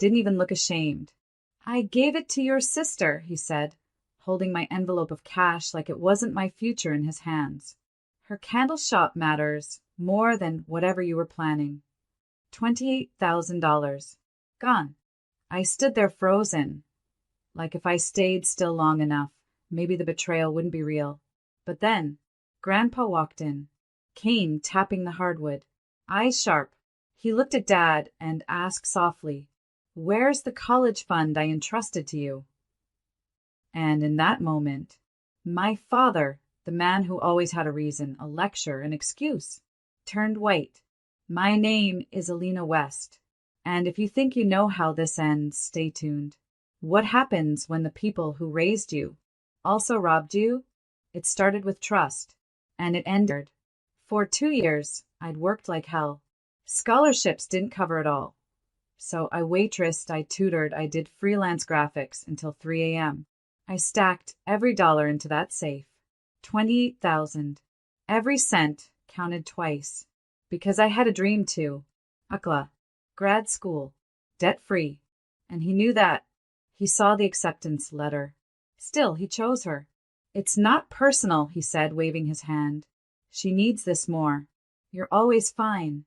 Didn't even look ashamed. I gave it to your sister, he said, holding my envelope of cash like it wasn't my future in his hands. Her candle shop matters more than whatever you were planning. $28,000. Gone. I stood there frozen, like if I stayed still long enough, maybe the betrayal wouldn't be real. But then, Grandpa walked in, cane tapping the hardwood, eyes sharp. He looked at Dad and asked softly, "Where's the college fund I entrusted to you?" And in that moment, my father, the man who always had a reason, a lecture, an excuse, turned white. My name is Alina West, and if you think you know how this ends, stay tuned. What happens when the people who raised you also robbed you? It started with trust, and it ended. For 2 years, I'd worked like hell. Scholarships didn't cover it all. So I waitressed, I tutored, I did freelance graphics until 3 a.m. I stacked every dollar into that safe. 28,000. Every cent counted twice. Because I had a dream too. Akla. Grad school. Debt-free. And he knew that. He saw the acceptance letter. Still, he chose her. It's not personal, he said, waving his hand. She needs this more. You're always fine.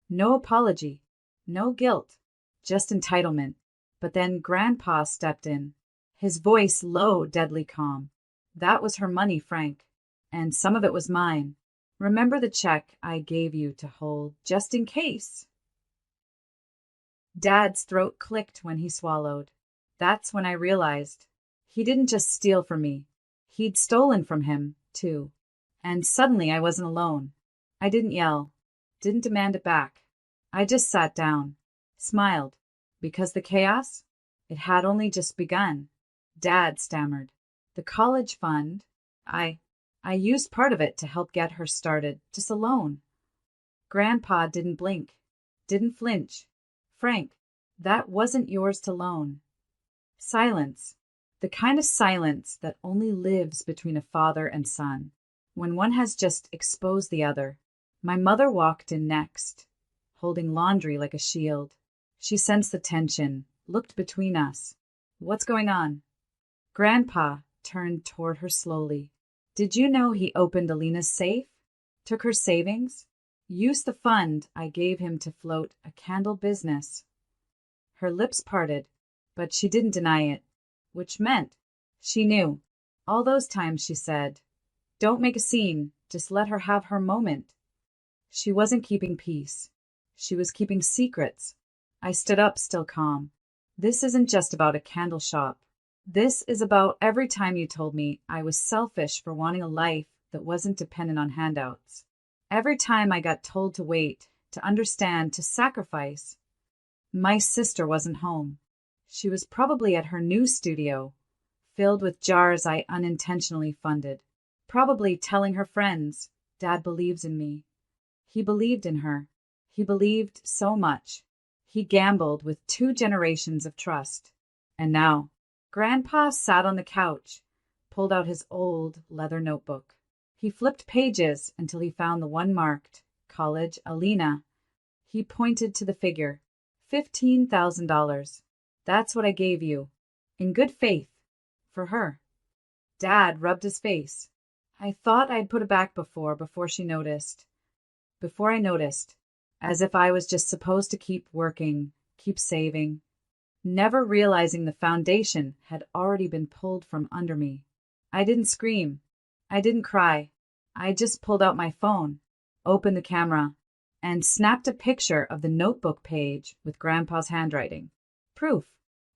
No apology. No guilt. Just entitlement. But then Grandpa stepped in. His voice low, deadly calm. That was her money, Frank. And some of it was mine. Remember the check I gave you to hold, just in case? Dad's throat clicked when he swallowed. That's when I realized. He didn't just steal from me. He'd stolen from him, too. And suddenly I wasn't alone. I didn't yell. Didn't demand it back. I just sat down. Smiled. Because the chaos? It had only just begun. Dad stammered. The college fund, I used part of it to help get her started, just a loan. Grandpa didn't blink, didn't flinch. Frank, that wasn't yours to loan. Silence. The kind of silence that only lives between a father and son, when one has just exposed the other. My mother walked in next, holding laundry like a shield. She sensed the tension, looked between us. What's going on? Grandpa turned toward her slowly. Did you know he opened Alina's safe? Took her savings? Used the fund I gave him to float a candle business. Her lips parted, but she didn't deny it, which meant she knew. All those times she said, "Don't make a scene, just let her have her moment." She wasn't keeping peace. She was keeping secrets. I stood up, still calm. This isn't just about a candle shop. This is about every time you told me I was selfish for wanting a life that wasn't dependent on handouts. Every time I got told to wait, to understand, to sacrifice. My sister wasn't home. She was probably at her new studio, filled with jars I unintentionally funded. Probably telling her friends, "Dad believes in me." He believed in her. He believed so much. He gambled with 2 generations of trust. And now, Grandpa sat on the couch, pulled out his old leather notebook. He flipped pages until he found the one marked, College Alina. He pointed to the figure, $15,000. That's what I gave you, in good faith, for her. Dad rubbed his face. I thought I'd put it back before she noticed. Before I noticed, as if I was just supposed to keep working, keep saving, never realizing the foundation had already been pulled from under me. I didn't scream. I didn't cry. I just pulled out my phone, opened the camera, and snapped a picture of the notebook page with Grandpa's handwriting. Proof,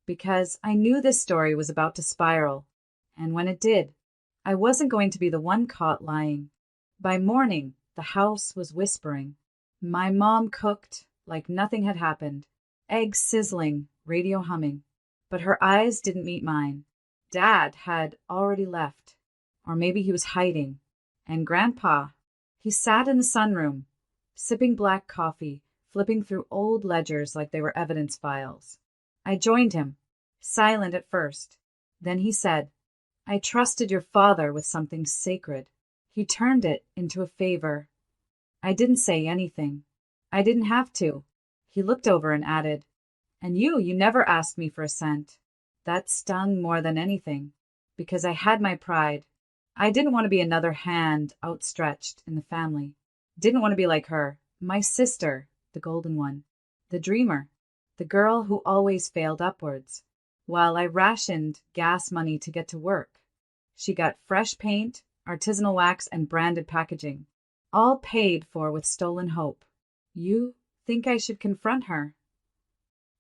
because I knew this story was about to spiral, and when it did, I wasn't going to be the one caught lying. By morning, the house was whispering. My mom cooked like nothing had happened, eggs sizzling, radio humming, but her eyes didn't meet mine. Dad had already left, or maybe he was hiding, and Grandpa, he sat in the sunroom, sipping black coffee, flipping through old ledgers like they were evidence files. I joined him, silent at first. Then he said, "I trusted your father with something sacred. He turned it into a favor." I didn't say anything. I didn't have to. He looked over and added, And you never asked me for a cent. That stung more than anything, because I had my pride. I didn't want to be another hand outstretched in the family. Didn't want to be like her, my sister, the golden one, the dreamer, the girl who always failed upwards. While I rationed gas money to get to work, she got fresh paint, artisanal wax, and branded packaging, all paid for with stolen hope. You think I should confront her?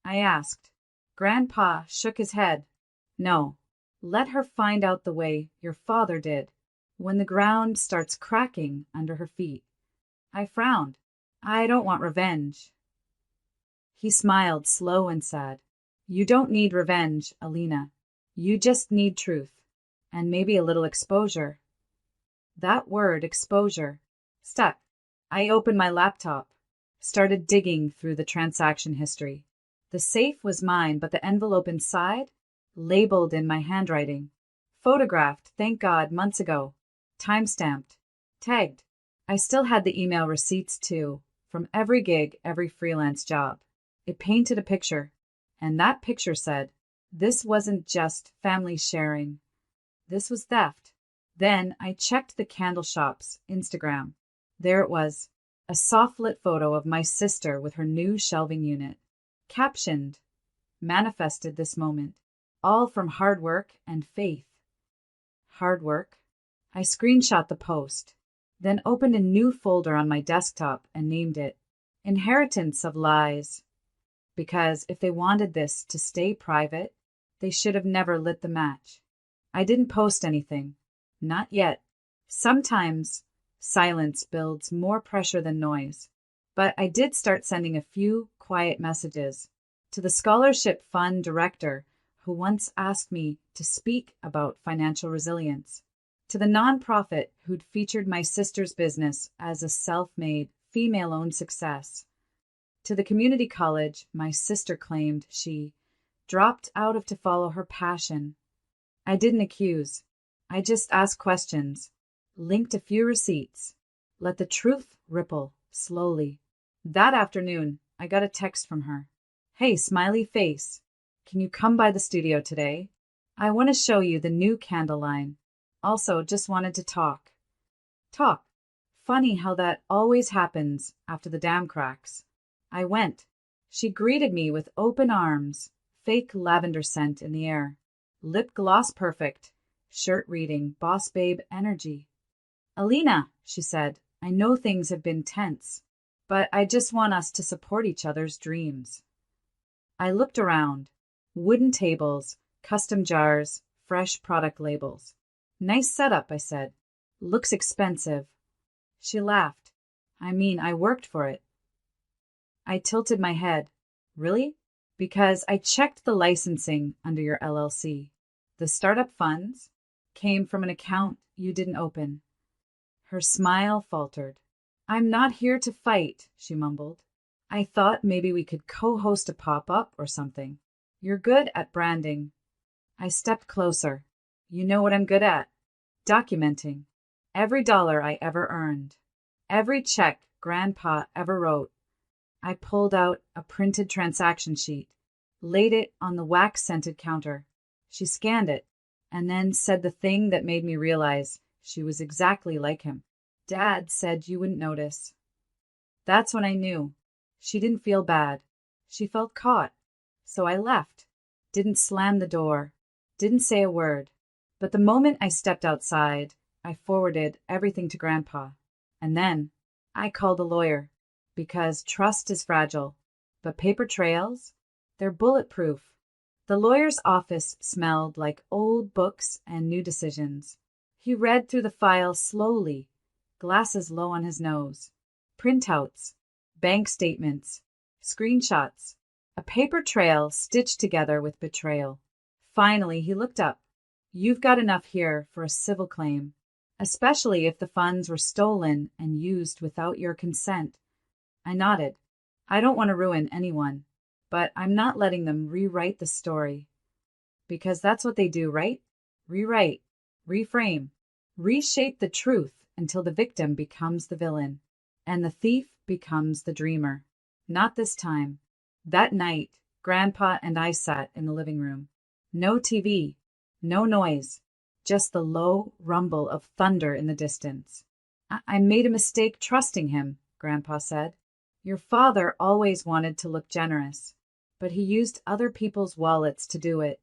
I asked. Grandpa shook his head. No, let her find out the way your father did, when the ground starts cracking under her feet. I frowned. I don't want revenge. He smiled, slow and sad. You don't need revenge, Alina. You just need truth, and maybe a little exposure. That word, exposure, stuck. I opened my laptop, started digging through the transaction history. The safe was mine, but the envelope inside, labeled in my handwriting. Photographed, thank God, months ago. Time-stamped. Tagged. I still had the email receipts, too, from every gig, every freelance job. It painted a picture, and that picture said, this wasn't just family sharing. This was theft. Then I checked the candle shop's Instagram. There it was, a soft-lit photo of my sister with her new shelving unit. Captioned, manifested this moment, all from hard work and faith. Hard work. I screenshot the post, then opened a new folder on my desktop and named it Inheritance of Lies. Because if they wanted this to stay private, they should have never lit the match. I didn't post anything. Not yet. Sometimes silence builds more pressure than noise. But I did start sending a few quiet messages to the scholarship fund director who once asked me to speak about financial resilience, to the nonprofit who'd featured my sister's business as a self-made, female-owned success, to the community college my sister claimed she dropped out of to follow her passion. I didn't accuse. I just asked questions, linked a few receipts, let the truth ripple slowly. That afternoon, I got a text from her. Hey, smiley face. Can you come by the studio today? I want to show you the new candle line. Also, just wanted to talk. Talk. Funny how that always happens after the dam cracks. I went. She greeted me with open arms, fake lavender scent in the air. Lip gloss perfect. Shirt reading, boss babe energy. Alina, she said, I know things have been tense, but I just want us to support each other's dreams. I looked around. Wooden tables, custom jars, fresh product labels. Nice setup, I said. Looks expensive. She laughed. I mean, I worked for it. I tilted my head. Really? Because I checked the licensing under your LLC. The startup funds came from an account you didn't open. Her smile faltered. I'm not here to fight, she mumbled. I thought maybe we could co-host a pop-up or something. You're good at branding. I stepped closer. You know what I'm good at? Documenting. Every dollar I ever earned. Every check Grandpa ever wrote. I pulled out a printed transaction sheet, laid it on the wax-scented counter. She scanned it, and then said the thing that made me realize she was exactly like him. Dad said you wouldn't notice. That's when I knew. She didn't feel bad. She felt caught. So I left. Didn't slam the door. Didn't say a word. But the moment I stepped outside, I forwarded everything to Grandpa. And then I called a lawyer. Because trust is fragile. But paper trails? They're bulletproof. The lawyer's office smelled like old books and new decisions. He read through the file slowly, glasses low on his nose. Printouts, bank statements, screenshots, a paper trail stitched together with betrayal. Finally, he looked up. You've got enough here for a civil claim, especially if the funds were stolen and used without your consent. I nodded. I don't want to ruin anyone, but I'm not letting them rewrite the story. Because that's what they do, right? Rewrite, reframe, reshape the truth until the victim becomes the villain, and the thief becomes the dreamer. Not this time. That night, Grandpa and I sat in the living room. No TV, no noise, just the low rumble of thunder in the distance. I made a mistake trusting him, Grandpa said. Your father always wanted to look generous, but he used other people's wallets to do it.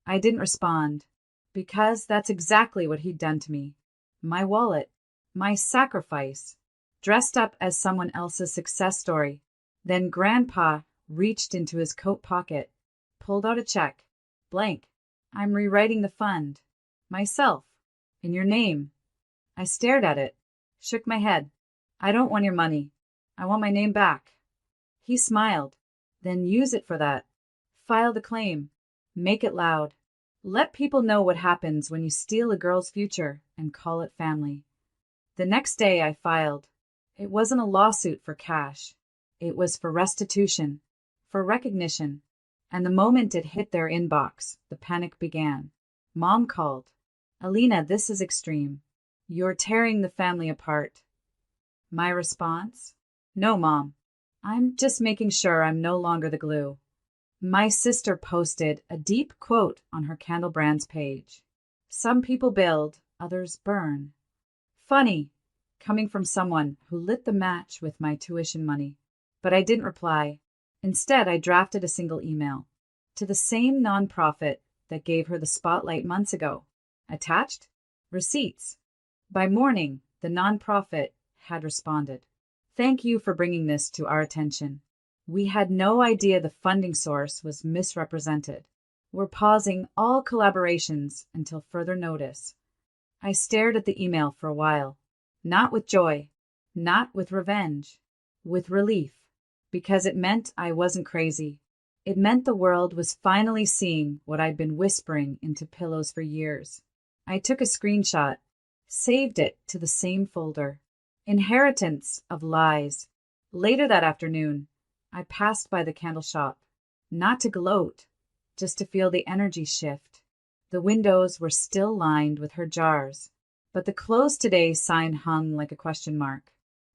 I didn't respond, because that's exactly what he'd done to me. My wallet, my sacrifice, dressed up as someone else's success story. Then Grandpa reached into his coat pocket, pulled out a check. Blank. I'm rewriting the fund. Myself. In your name. I stared at it, shook my head. I don't want your money. I want my name back. He smiled. Then use it for that. File the claim. Make it loud. Let people know what happens when you steal a girl's future and call it family. The next day I filed. It wasn't a lawsuit for cash. It was for restitution, for recognition. And the moment it hit their inbox, the panic began. Mom called. Alina, this is extreme. You're tearing the family apart. My response? No, Mom. I'm just making sure I'm no longer the glue. My sister posted a deep quote on her Candle Brands page. Some people build, others burn. Funny, coming from someone who lit the match with my tuition money. But I didn't reply. Instead, I drafted a single email to the same nonprofit that gave her the spotlight months ago. Attached? Receipts. By morning, the nonprofit had responded. Thank you for bringing this to our attention. We had no idea the funding source was misrepresented. We're pausing all collaborations until further notice. I stared at the email for a while, not with joy, not with revenge, with relief, because it meant I wasn't crazy. It meant the world was finally seeing what I'd been whispering into pillows for years. I took a screenshot, saved it to the same folder. Inheritance of lies. Later that afternoon, I passed by the candle shop, not to gloat, just to feel the energy shift. The windows were still lined with her jars, but the closed today sign hung like a question mark.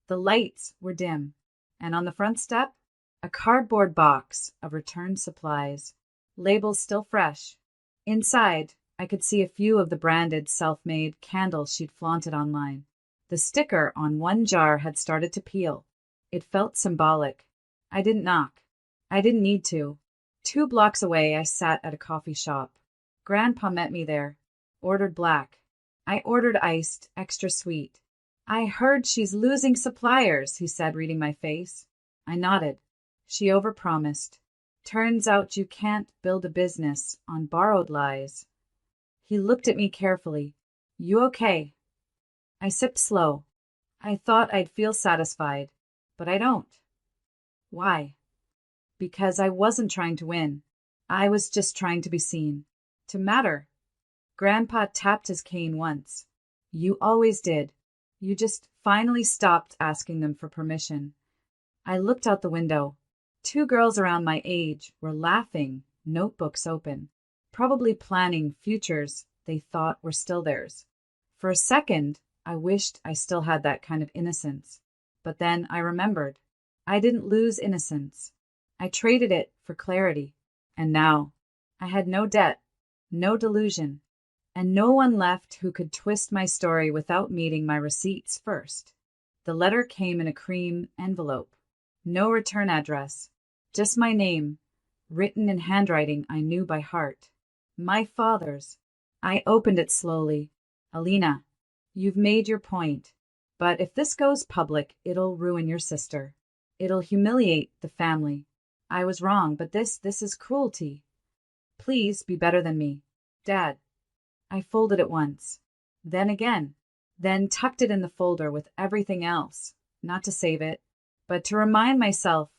The lights were dim, and on the front step, a cardboard box of returned supplies, labels still fresh. Inside, I could see a few of the branded self-made candles she'd flaunted online. The sticker on one jar had started to peel. It felt symbolic. I didn't knock. I didn't need to. 2 blocks away, I sat at a coffee shop. Grandpa met me there. Ordered black. I ordered iced, extra sweet. I heard she's losing suppliers, he said, reading my face. I nodded. She overpromised. Turns out you can't build a business on borrowed lies. He looked at me carefully. You okay? I sipped slow. I thought I'd feel satisfied, but I don't. Why? Because I wasn't trying to win. I was just trying to be seen, to matter. Grandpa tapped his cane once. You always did. You just finally stopped asking them for permission. I looked out the window. 2 girls around my age were laughing, notebooks open, probably planning futures they thought were still theirs. For a second, I wished I still had that kind of innocence. But then I remembered. I didn't lose innocence. I traded it for clarity. And now, I had no debt, no delusion, and no one left who could twist my story without meeting my receipts first. The letter came in a cream envelope. No return address, just my name, written in handwriting I knew by heart. My father's. I opened it slowly. Alina, you've made your point, but if this goes public, it'll ruin your sister. It'll humiliate the family. I was wrong, but this is cruelty. Please be better than me. Dad. I folded it once, then again, then tucked it in the folder with everything else, not to save it, but to remind myself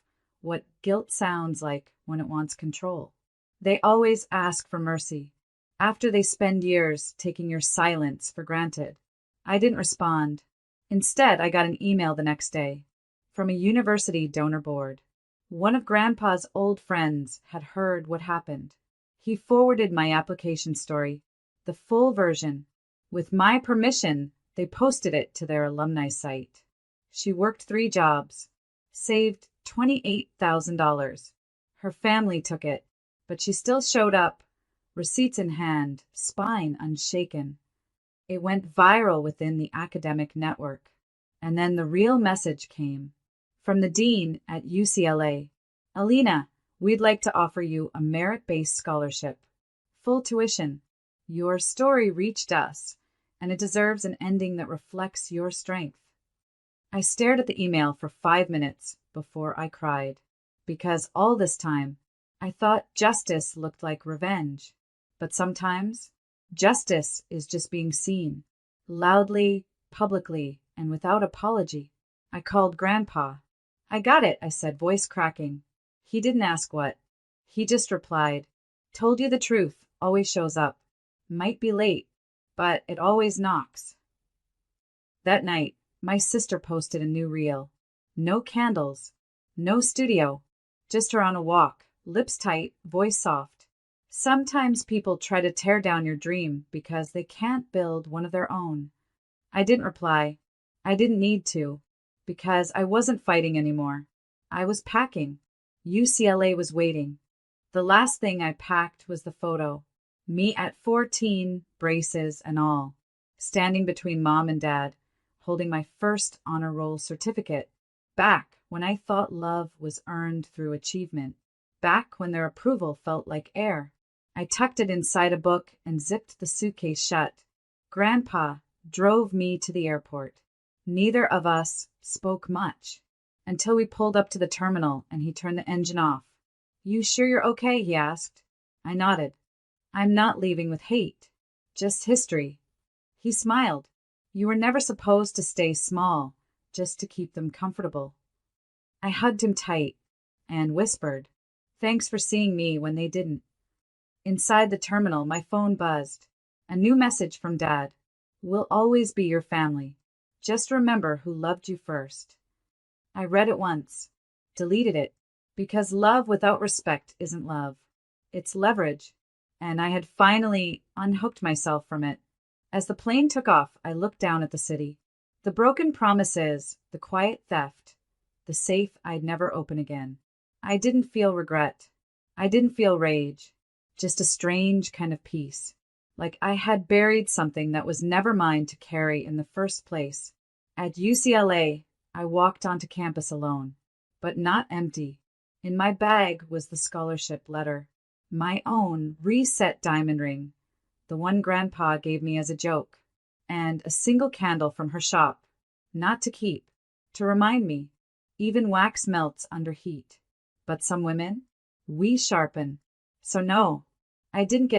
what guilt sounds like when it wants control. They always ask for mercy, after they spend years taking your silence for granted. I didn't respond. Instead, I got an email the next day from a university donor board. One of Grandpa's old friends had heard what happened. He forwarded my application story, the full version. With my permission, they posted it to their alumni site. She worked 3 jobs, saved $28,000. Her family took it, but she still showed up, receipts in hand, spine unshaken. It went viral within the academic network. And then the real message came. From the dean at UCLA. Alina, we'd like to offer you a merit-based scholarship. Full tuition. Your story reached us, and it deserves an ending that reflects your strength. I stared at the email for 5 minutes before I cried, because all this time I thought justice looked like revenge. But sometimes justice is just being seen, loudly, publicly, and without apology. I called Grandpa. I got it, I said, voice cracking. He didn't ask what. He just replied, told you the truth, always shows up. Might be late, but it always knocks. That night, my sister posted a new reel. No candles, no studio, just her on a walk, lips tight, voice soft. Sometimes people try to tear down your dream because they can't build one of their own. I didn't reply. I didn't need to, because I wasn't fighting anymore. I was packing. UCLA was waiting. The last thing I packed was the photo. Me at 14, braces and all, standing between mom and dad, holding my first honor roll certificate, back when I thought love was earned through achievement, back when their approval felt like air. I tucked it inside a book and zipped the suitcase shut. Grandpa drove me to the airport. Neither of us spoke much until we pulled up to the terminal and he turned the engine off. You sure you're okay? He asked. I nodded. I'm not leaving with hate, just history. He smiled. You were never supposed to stay small, just to keep them comfortable. I hugged him tight and whispered, thanks for seeing me when they didn't. Inside the terminal, my phone buzzed. A new message from Dad. We'll always be your family. Just remember who loved you first. I read it once, deleted it, because love without respect isn't love. It's leverage, and I had finally unhooked myself from it. As the plane took off, I looked down at the city. The broken promises, the quiet theft, the safe I'd never open again. I didn't feel regret. I didn't feel rage, just a strange kind of peace, like I had buried something that was never mine to carry in the first place. At UCLA, I walked onto campus alone, but not empty. In my bag was the scholarship letter, my own reset diamond ring, the one Grandpa gave me as a joke, and a single candle from her shop, not to keep, to remind me, even wax melts under heat. But some women, we sharpen. So no, I didn't get